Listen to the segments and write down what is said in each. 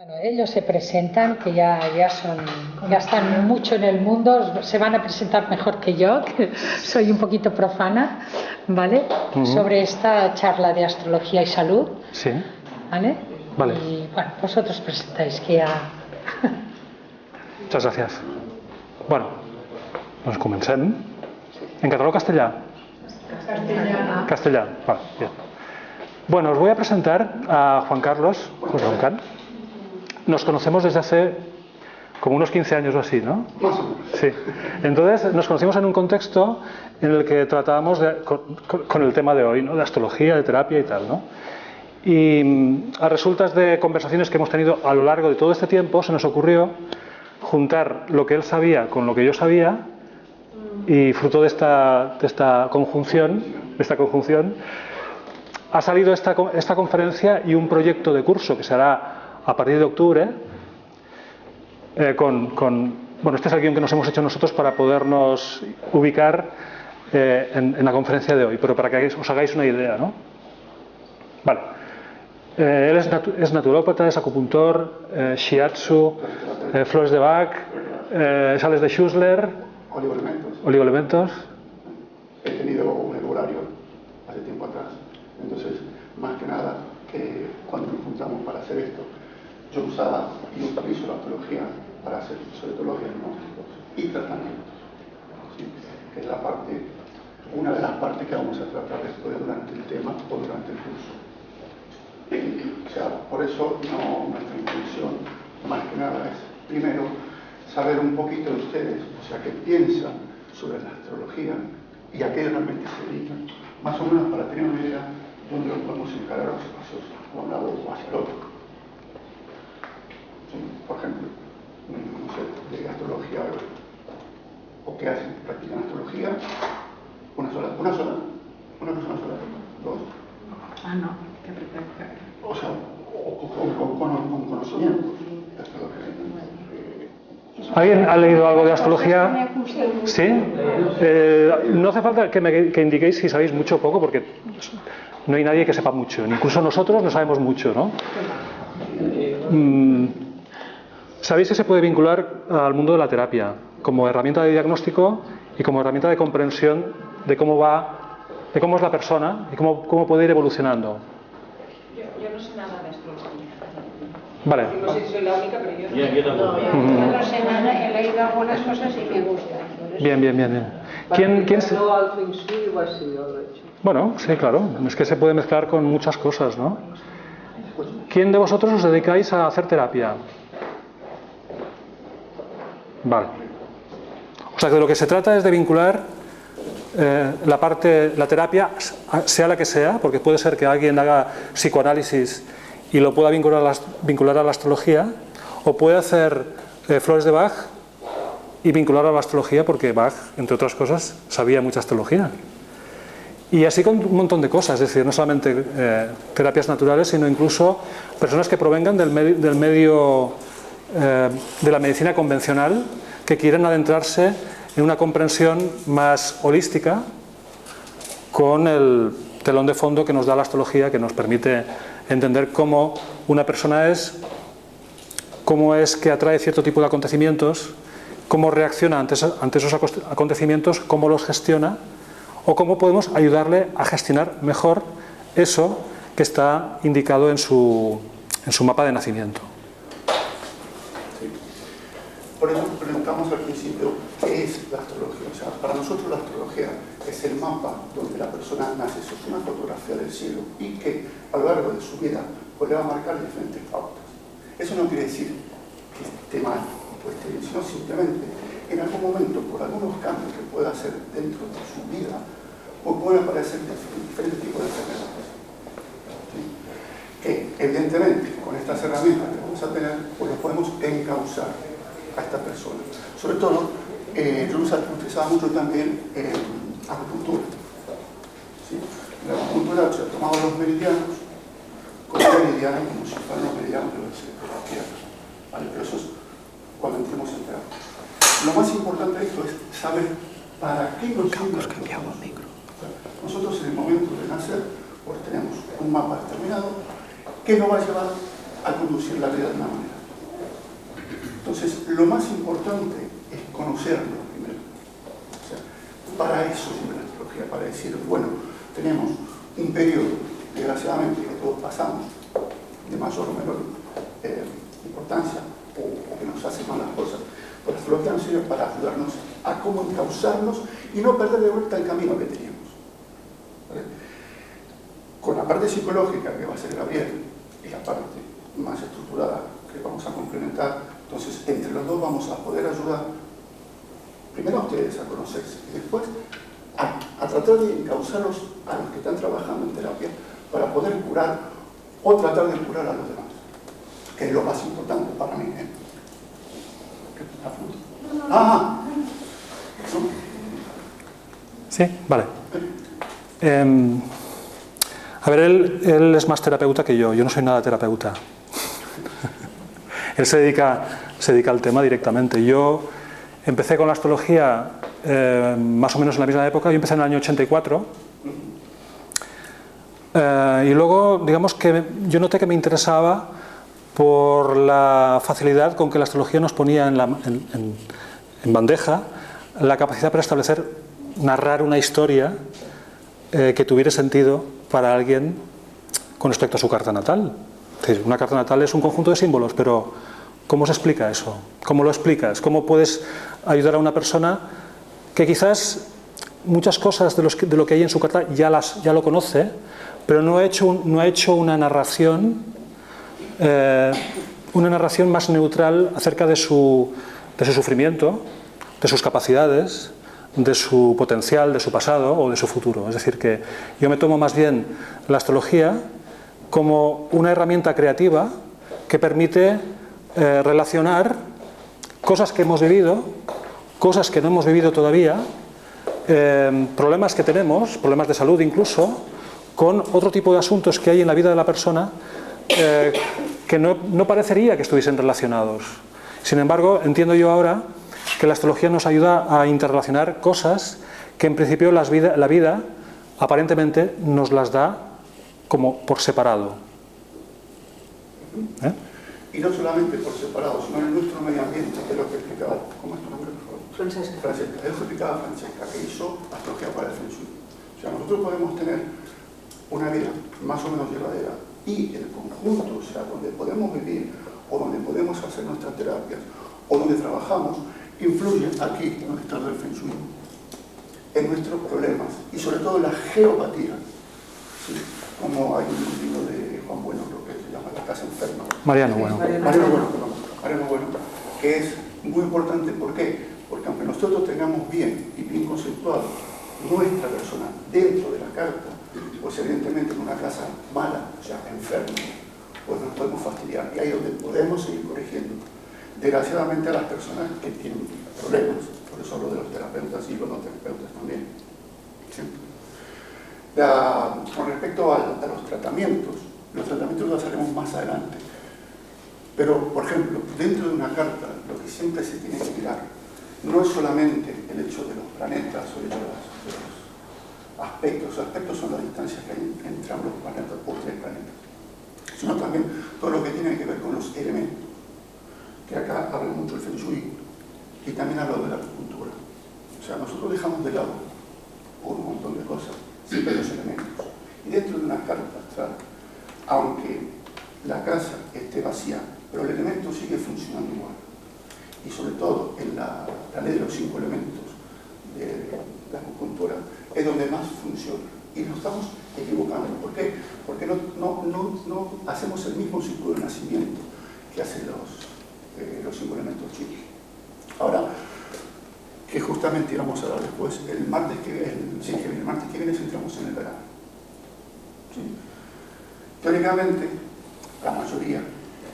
Bueno, ellos se presentan, que ya están mucho en el mundo, se van a presentar mejor que yo, que soy un poquito profana, ¿vale? Sobre esta charla de astrología y salud. Sí. ¿Vale? Vale. Y bueno, vosotros presentáis que ya... Muchas gracias. Bueno, doncs comencem. En català o castellà? Castellà. Castellà, vale, bien. Bueno, os voy a presentar a Juan Carlos José Roncan. Nos conocemos desde hace como unos 15 años o así, ¿no? Sí. Entonces nos conocimos en un contexto en el que tratábamos con el tema de hoy, ¿no? De astrología, de terapia y tal, ¿no? Y a resultas de conversaciones que hemos tenido a lo largo de todo este tiempo, se nos ocurrió juntar lo que él sabía con lo que yo sabía, y fruto de esta conjunción ha salido esta conferencia y un proyecto de curso que se hará a partir de octubre bueno, este es el guión que nos hemos hecho nosotros para podernos ubicar en la conferencia de hoy, pero para que os hagáis una idea, ¿no? Vale. Él es naturópata, es acupuntor, shiatsu, flores de Bach, sales de Schussler, oligoelementos. He tenido un herbolario hace tiempo atrás, entonces más que nada cuando nos juntamos para hacer esto, yo usaba y utilizo la astrología para hacer sobre todo los diagnósticos y tratamientos, ¿sí? Que es una de las partes que vamos a tratar después durante el tema o durante el curso. O sea, por eso nuestra intención más que nada es primero saber un poquito de ustedes, o sea, qué piensan sobre la astrología y a qué realmente se dedican, más o menos para tener una idea dónde lo podemos encarar los pasos a un lado o hacia el otro. Sí, por ejemplo, no sé, de astrología o qué hacen, practican astrología, una persona sola, dos. Ah, no, que practicar. O sea, con conocimientos. ¿Alguien ha leído algo de astrología? ¿Sí? No hace falta que indiquéis si sabéis mucho o poco, porque no hay nadie que sepa mucho. Incluso nosotros no sabemos mucho, ¿no? Sabéis que se puede vincular al mundo de la terapia como herramienta de diagnóstico y como herramienta de comprensión de cómo es la persona y cómo puede ir evolucionando. Yo no sé nada de astrología. Vale. No sé si soy la única, pero yo tampoco. Yo no sé nada, he leído algunas cosas y me gustan. Bien. Bueno, sí, claro. Es que se puede mezclar con muchas cosas, ¿no? ¿Quién de vosotros os dedicáis a hacer terapia? Vale. O sea que de lo que se trata es de vincular la terapia, sea la que sea, porque puede ser que alguien haga psicoanálisis y lo pueda vincular a la astrología, o puede hacer flores de Bach y vincular a la astrología, porque Bach, entre otras cosas, sabía mucha astrología. Y así con un montón de cosas, es decir, no solamente terapias naturales, sino incluso personas que provengan del medio de la medicina convencional, que quieren adentrarse en una comprensión más holística con el telón de fondo que nos da la astrología, que nos permite entender cómo una persona cómo es que atrae cierto tipo de acontecimientos, cómo reacciona ante esos acontecimientos, cómo los gestiona, o cómo podemos ayudarle a gestionar mejor eso que está indicado en su mapa de nacimiento. Sí. Por eso preguntamos al principio qué es la astrología. O sea, para nosotros la astrología es el mapa donde la persona nace. Eso es una fotografía del cielo y que a lo largo de su vida pues le va a marcar diferentes pautas. Eso no quiere decir que esté mal, pues, sino simplemente en algún momento, por algunos cambios que pueda hacer dentro de su vida, pues pueden aparecer diferentes tipos de enfermedades. ¿Sí? Que evidentemente con estas herramientas que vamos a tener, pues lo podemos encauzar a esta persona. Sobre todo, yo utilizaba mucho también acupuntura. ¿Sí? La acupuntura se ha tomado los meridianos como si fueran los meridianos de la tierra. ¿Vale? Pero eso es cuando entremos en terapia. Lo más importante de esto es saber para qué nos sirve. Nosotros en el momento de nacer pues tenemos un mapa determinado que nos va a llevar a conducir la vida de una manera. Entonces, lo más importante es conocerlo primero. O sea, para eso sirve la astrología, para decir, bueno, tenemos un periodo, desgraciadamente, que todos pasamos, de mayor o menor importancia, o que nos hace mal las cosas. Pues la astrología nos sirve para ayudarnos a cómo encauzarnos y no perder de vuelta el camino que teníamos. ¿Vale? Con la parte psicológica que va a ser Gabriel y la parte más estructurada que vamos a complementar, entonces entre los dos vamos a poder ayudar primero a ustedes a conocerse y después a tratar de encauzarlos a los que están trabajando en terapia para poder curar o tratar de curar a los demás, que es lo más importante para mí. Sí, vale. A ver, él es más terapeuta que yo no soy nada terapeuta. Él se dedica al tema directamente. Yo empecé con la astrología más o menos en la misma época. Yo empecé en el año 84 y luego, digamos que yo noté que me interesaba por la facilidad con que la astrología nos ponía en bandeja la capacidad para establecer, narrar una historia que tuviera sentido para alguien con respecto a su carta natal. Es decir, una carta natal es un conjunto de símbolos, pero ¿cómo se explica eso? ¿Cómo lo explicas? ¿Cómo puedes ayudar a una persona que quizás muchas cosas de lo que hay en su carta ya lo conoce, pero no ha hecho una narración más neutral acerca de su sufrimiento, de sus capacidades, de su potencial, de su pasado o de su futuro? Es decir, que yo me tomo más bien la astrología como una herramienta creativa que permite relacionar cosas que hemos vivido, cosas que no hemos vivido todavía, problemas que tenemos, problemas de salud incluso, con otro tipo de asuntos que hay en la vida de la persona que no parecería que estuviesen relacionados. Sin embargo, entiendo yo ahora que la astrología nos ayuda a interrelacionar cosas que en principio la vida aparentemente nos las da como por separado. Y no solamente por separado, sino en nuestro medio ambiente, que es lo que explicaba. ¿Cómo es tu nombre, por favor? Francesca. Francesca. Eso explicaba Francesca, que hizo astrología para el Feng Shui. O sea, nosotros podemos tener una vida más o menos llevadera y el conjunto, o sea, donde podemos vivir o donde podemos hacer nuestras terapias o donde trabajamos, influye aquí, en el estado del Feng Shui, en nuestros problemas y sobre todo en la geopatía. ¿Sí? Como hay un libro de Juan Bueno, creo que se llama La Casa Enferma. Mariano Bueno. Mariano Bueno, que es muy importante. ¿Por qué? Porque aunque nosotros tengamos bien y bien conceptuado nuestra persona dentro de la carta, pues evidentemente en una casa mala, o sea, enferma, pues nos podemos fastidiar. Y ahí es donde podemos seguir corrigiendo. Desgraciadamente a las personas que tienen problemas, por eso hablo de los terapeutas y los no terapeutas también. ¿Sí? Con respecto a los tratamientos los haremos más adelante. Pero, por ejemplo, dentro de una carta, lo que siempre se tiene que mirar no es solamente el hecho de los planetas o de los aspectos. Los aspectos son las distancias que hay entre ambos planetas o tres planetas, sino también todo lo que tiene que ver con los elementos, que acá habla mucho el Feng Shui y también habla de la acupuntura. O sea, nosotros dejamos de lado por un montón de cosas siempre los elementos. Y dentro de una carta astral, aunque la casa esté vacía, pero el elemento sigue funcionando igual. Y sobre todo en la ley de los 5 elementos de la acupuntura es donde más funciona. Y nos estamos equivocando. ¿Por qué? Porque no hacemos el mismo ciclo de nacimiento que hacen los 5 elementos chinos. Ahora, que justamente íbamos a hablar después, el martes que viene entramos en el verano. ¿Sí? Teóricamente, la mayoría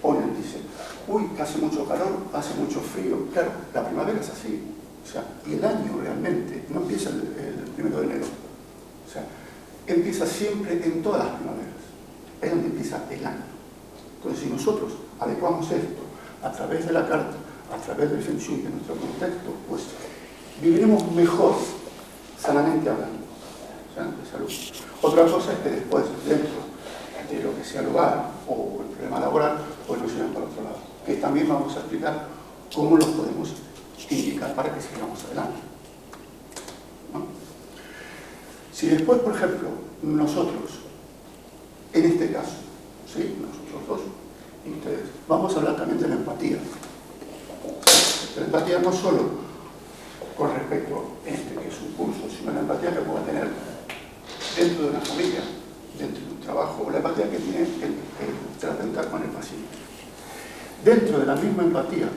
ponen, dicen, uy, hace mucho calor, hace mucho frío. Claro, la primavera es así. O sea, y el año realmente no empieza el 1 de enero. O sea, empieza siempre en todas las primaveras. Es donde empieza el año. Entonces, si nosotros adecuamos esto a través de la carta, a través del Feng Shui, de nuestro contexto, pues viviremos mejor, sanamente hablando, de salud. Otra cosa es que después, dentro de lo que sea el hogar o el problema laboral, pues nos llevan para otro lado. Que también vamos a explicar cómo los podemos indicar para que sigamos adelante, ¿no? Si después, por ejemplo, nosotros, en este caso, ¿sí? Nosotros dos y ustedes, vamos a hablar también de la empatía. La empatía no solo con respecto a este que es un curso, sino la empatía que pueda tener dentro de una familia, dentro de un trabajo, o la empatía que tiene el terapeuta con el paciente. Dentro de la misma empatía,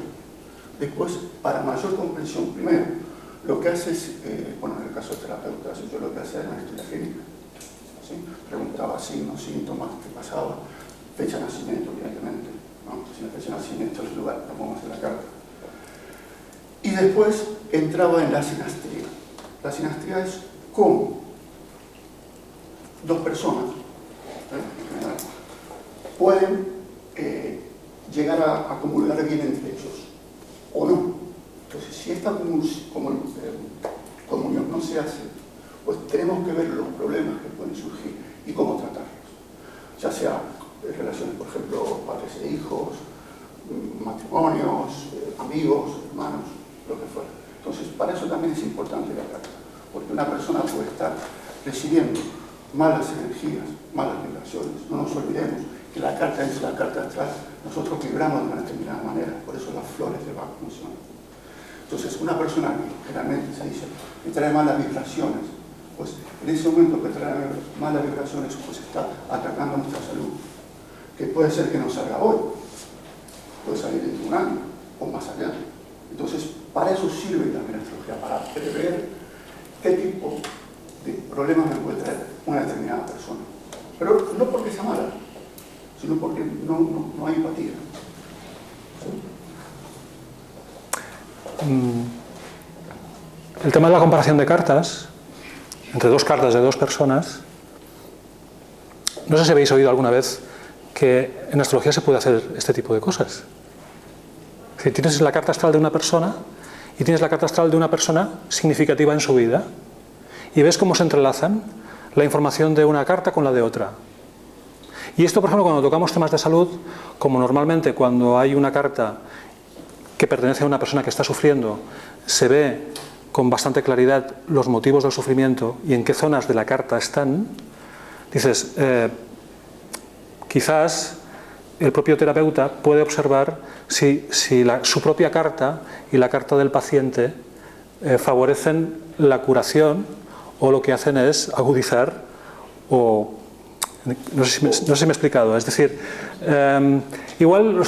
después, para mayor comprensión, primero, lo que hace es, bueno, en el caso del terapeuta, yo lo que hacía era una historia clínica, ¿sí? Preguntaba signos, síntomas, qué pasaba, fecha de nacimiento, evidentemente, ¿no? Si la fecha de nacimiento es el lugar, la podemos hacer la carta. Y después entraba en la sinastría. La sinastría es cómo dos personas, en general, pueden llegar a comulgar bien entre ellos, o no. Entonces, si esta comunión no se hace, pues tenemos que ver los problemas que pueden surgir y cómo tratarlos. Ya sea relaciones, por ejemplo, padres e hijos, matrimonios, amigos, hermanos, lo que fuera. Entonces, para eso también es importante la carta, porque una persona puede estar recibiendo malas energías, malas vibraciones. No nos olvidemos que la carta es la carta astral. Nosotros vibramos de una determinada manera, por eso las flores de Bach funcionan. Entonces, una persona que generalmente se dice que trae malas vibraciones, pues en ese momento que trae malas vibraciones, pues está atacando nuestra salud, que puede ser que no salga hoy, puede salir dentro de un año o más allá. Entonces, para eso sirve también la astrología, para prever qué tipo de problemas me puede traer una determinada persona. Pero no porque sea mala, sino porque no hay empatía. ¿Sí? El tema de la comparación de cartas, entre dos cartas de dos personas, no sé si habéis oído alguna vez que en astrología se puede hacer este tipo de cosas. Es decir, tienes la carta astral de una persona y tienes la carta astral de una persona significativa en su vida y ves cómo se entrelazan la información de una carta con la de otra. Y esto, por ejemplo, cuando tocamos temas de salud, como normalmente cuando hay una carta que pertenece a una persona que está sufriendo, se ve con bastante claridad los motivos del sufrimiento y en qué zonas de la carta están, dices, quizás el propio terapeuta puede observar si su propia carta y la carta del paciente favorecen la curación o lo que hacen es agudizar o... No sé si me he explicado. Es decir, igual